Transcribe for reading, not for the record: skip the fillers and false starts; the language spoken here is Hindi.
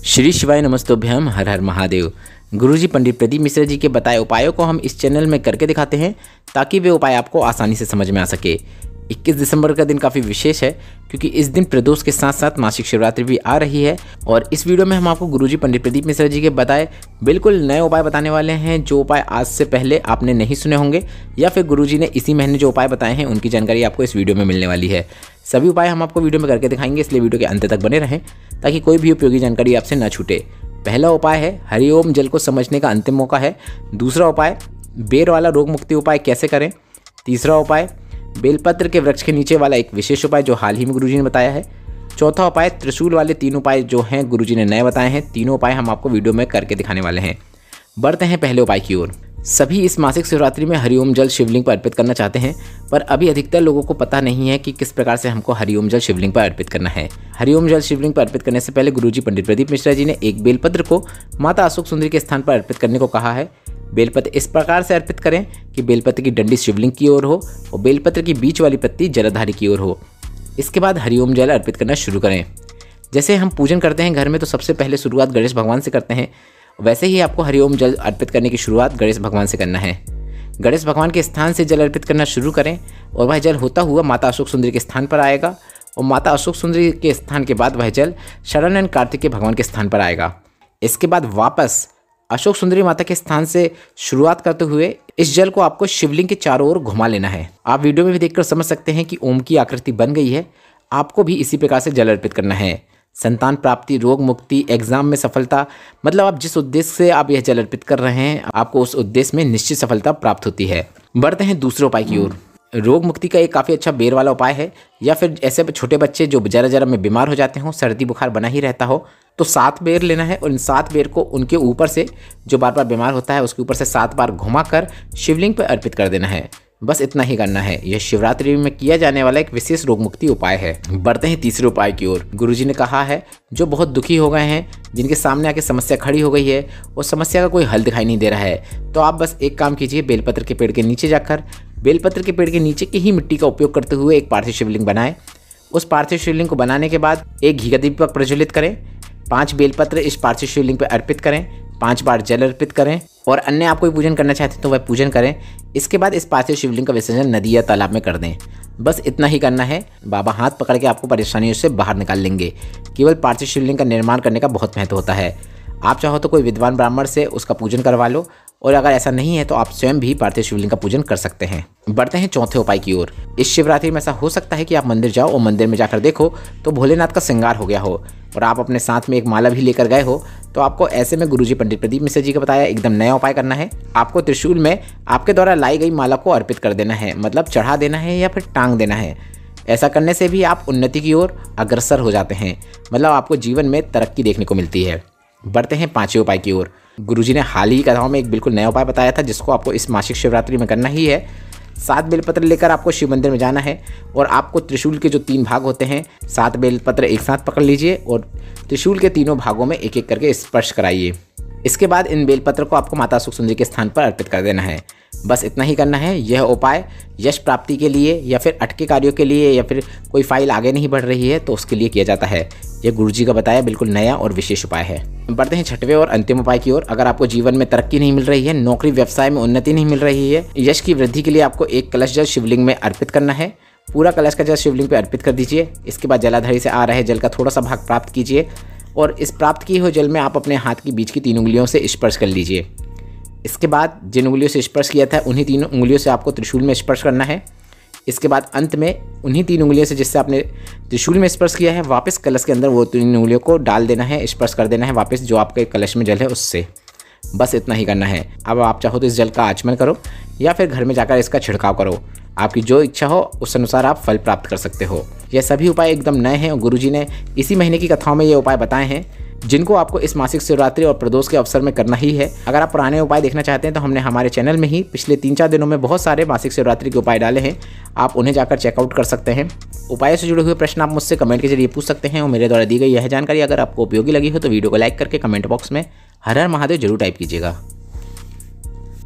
श्री शिवाय नमस्तोभ्यम, हर हर महादेव। गुरुजी पंडित प्रदीप मिश्रा जी के बताए उपायों को हम इस चैनल में करके दिखाते हैं ताकि वे उपाय आपको आसानी से समझ में आ सके। 21 दिसंबर का दिन काफ़ी विशेष है क्योंकि इस दिन प्रदोष के साथ साथ मासिक शिवरात्रि भी आ रही है और इस वीडियो में हम आपको गुरुजी पंडित प्रदीप मिश्रा जी के बताए बिल्कुल नए उपाय बताने वाले हैं, जो उपाय आज से पहले आपने नहीं सुने होंगे या फिर गुरुजी ने इसी महीने जो उपाय बताए हैं उनकी जानकारी आपको इस वीडियो में मिलने वाली है। सभी उपाय हम आपको वीडियो में करके दिखाएंगे, इसलिए वीडियो के अंत तक बने रहें ताकि कोई भी उपयोगी जानकारी आपसे न छूटे। पहला उपाय है हरिओम जल को समझने का अंतिम मौका है। दूसरा उपाय बेर वाला रोग मुक्ति उपाय कैसे करें। तीसरा उपाय बेलपत्र के वृक्ष के नीचे वाला एक विशेष उपाय जो हाल ही में गुरुजी ने बताया है। चौथा उपाय त्रिशूल वाले 3 उपाय जो हैं गुरुजी ने नए बताए हैं। तीनों उपाय हम आपको वीडियो में करके दिखाने वाले हैं। बढ़ते हैं पहले उपाय की ओर। सभी इस मासिक शिवरात्रि में हरिओम जल शिवलिंग पर अर्पित करना चाहते हैं, पर अभी अधिकतर लोगों को पता नहीं है कि किस प्रकार से हमको हरिओम जल शिवलिंग पर अर्पित करना है। हरिओम जल शिवलिंग पर अर्पित करने से पहले गुरुजी पंडित प्रदीप मिश्रा जी ने एक बेलपत्र को माता अशोक सुंदरी के स्थान पर अर्पित करने को कहा है। बेलपत्र इस प्रकार से अर्पित करें कि बेलपत्र की डंडी शिवलिंग की ओर हो और बेलपत्र की बीच वाली पत्ती जलधारी की ओर हो। इसके बाद हरिओम जल अर्पित करना शुरू करें। जैसे हम पूजन करते हैं घर में तो सबसे पहले शुरुआत गणेश भगवान से करते हैं, वैसे ही आपको हरिओम जल अर्पित करने की शुरुआत गणेश भगवान से करना है। गणेश भगवान के स्थान से जल अर्पित करना शुरू करें और वह जल होता हुआ माता अशोक सुंदरी के स्थान पर आएगा और माता अशोक सुंदरी के स्थान के बाद वह जल शरण कार्तिकेय भगवान के स्थान पर आएगा। इसके बाद वापस अशोक सुंदरी माता के स्थान से शुरुआत करते हुए इस जल को आपको शिवलिंग के चारों ओर घुमा लेना है। आप वीडियो में भी देखकर समझ सकते हैं कि ओम की आकृति बन गई है। आपको भी इसी प्रकार से जल अर्पित करना है। संतान प्राप्ति, रोग मुक्ति, एग्जाम में सफलता, मतलब आप जिस उद्देश्य से आप यह जल अर्पित कर रहे हैं आपको उस उद्देश्य में निश्चित सफलता प्राप्त होती है। बढ़ते हैं दूसरे उपाय की ओर। रोग मुक्ति का एक काफ़ी अच्छा बेर वाला उपाय है, या फिर ऐसे छोटे बच्चे जो जरा में बीमार हो जाते हों, सर्दी बुखार बना ही रहता हो, तो 7 बेर लेना है और इन 7 बेर को उनके ऊपर से, जो बार बार बीमार होता है उसके ऊपर से 7 बार घुमाकर शिवलिंग पर अर्पित कर देना है। बस इतना ही करना है। यह शिवरात्रि में किया जाने वाला एक विशेष रोग मुक्ति उपाय है। बढ़ते हैं तीसरे उपाय की ओर। गुरुजी ने कहा है जो बहुत दुखी हो गए हैं, जिनके सामने आके समस्या खड़ी हो गई है और समस्या का कोई हल दिखाई नहीं दे रहा है, तो आप बस एक काम कीजिए, बेलपत्र के पेड़ के नीचे जाकर बेलपत्र के पेड़ के नीचे की ही मिट्टी का उपयोग करते हुए एक पार्थिव शिवलिंग बनाएं। उस पार्थिव शिवलिंग को बनाने के बाद एक घी का दीपक प्रज्वलित करें, 5 बेलपत्र इस पार्थिव शिवलिंग पर अर्पित करें, 5 बार जल अर्पित करें और अन्य आप कोई पूजन करना चाहते हैं तो वह पूजन करें। इसके बाद इस पार्थिव शिवलिंग का विसर्जन नदी या तालाब में कर दें। बस इतना ही करना है। बाबा हाथ पकड़ के आपको परेशानियों से बाहर निकाल लेंगे। केवल पार्थिव शिवलिंग का निर्माण करने का बहुत महत्व होता है। आप चाहो तो कोई विद्वान ब्राह्मण से उसका पूजन करवा लो, और अगर ऐसा नहीं है तो आप स्वयं भी पार्थिव शिवलिंग का पूजन कर सकते हैं। बढ़ते हैं चौथे उपाय की ओर। इस शिवरात्रि में ऐसा हो सकता है कि आप मंदिर जाओ और मंदिर में जाकर देखो तो भोलेनाथ का श्रृंगार हो गया हो और आप अपने साथ में एक माला भी लेकर गए हो, तो आपको ऐसे में गुरुजी पंडित प्रदीप मिश्रा जी का बताया एकदम नया उपाय करना है। आपको त्रिशूल में आपके द्वारा लाई गई माला को अर्पित कर देना है, मतलब चढ़ा देना है या फिर टांग देना है। ऐसा करने से भी आप उन्नति की ओर अग्रसर हो जाते हैं, मतलब आपको जीवन में तरक्की देखने को मिलती है। बढ़ते हैं पांचवें उपाय की ओर। गुरुजी ने हाल ही कथाओं में एक बिल्कुल नया उपाय बताया था जिसको आपको इस मासिक शिवरात्रि में करना ही है। 7 बेलपत्र लेकर आपको शिव मंदिर में जाना है और आपको त्रिशूल के जो 3 भाग होते हैं, 7 बेलपत्र एक साथ पकड़ लीजिए और त्रिशूल के तीनों भागों में एक एक करके स्पर्श कराइए। इसके बाद इन बेलपत्र को आपको माता अशोक सुंदरी के स्थान पर अर्पित कर देना है। बस इतना ही करना है। यह उपाय यश प्राप्ति के लिए या फिर अटके कार्यों के लिए या फिर कोई फाइल आगे नहीं बढ़ रही है तो उसके लिए किया जाता है। यह गुरुजी का बताया बिल्कुल नया और विशेष उपाय है। बढ़ते हैं छठवें और अंतिम उपाय की ओर। अगर आपको जीवन में तरक्की नहीं मिल रही है, नौकरी व्यवसाय में उन्नति नहीं मिल रही है, यश की वृद्धि के लिए आपको एक कलश जल शिवलिंग में अर्पित करना है। पूरा कलश का जल शिवलिंग पर अर्पित कर दीजिए। इसके बाद जलाधारी से आ रहे जल का थोड़ा सा भाग प्राप्त कीजिए और इस प्राप्त किए हुए जल में आप अपने हाथ की बीच की 3 उंगलियों से स्पर्श कर लीजिए। इसके बाद जिन उंगलियों से स्पर्श किया था उन्हीं 3 उंगलियों से आपको त्रिशूल में स्पर्श करना है। इसके बाद अंत में उन्हीं 3 उंगलियों से जिससे आपने त्रिशूल में स्पर्श किया है वापस कलश के अंदर वो 3 उंगलियों को डाल देना है, स्पर्श कर देना है वापस जो आपके कलश में जल है उससे। बस इतना ही करना है। अब आप चाहो तो इस जल का आचमन करो या फिर घर में जाकर इसका छिड़काव करो। आपकी जो इच्छा हो उस अनुसार आप फल प्राप्त कर सकते हो। यह सभी उपाय एकदम नए हैं और गुरुजी ने इसी महीने की कथाओं में ये उपाय बताए हैं जिनको आपको इस मासिक शिवरात्रि और प्रदोष के अवसर में करना ही है। अगर आप पुराने उपाय देखना चाहते हैं तो हमने हमारे चैनल में ही पिछले 3-4 दिनों में बहुत सारे मासिक शिवरात्रि के उपाय डाले हैं, आप उन्हें जाकर चेकआउट कर सकते हैं। उपायों से जुड़े हुए प्रश्न आप मुझसे कमेंट के जरिए पूछ सकते हैं और मेरे द्वारा दी गई यह जानकारी अगर आपको उपयोगी लगी हो तो वीडियो को लाइक करके कमेंट बॉक्स में हर हर महादेव जरूर टाइप कीजिएगा।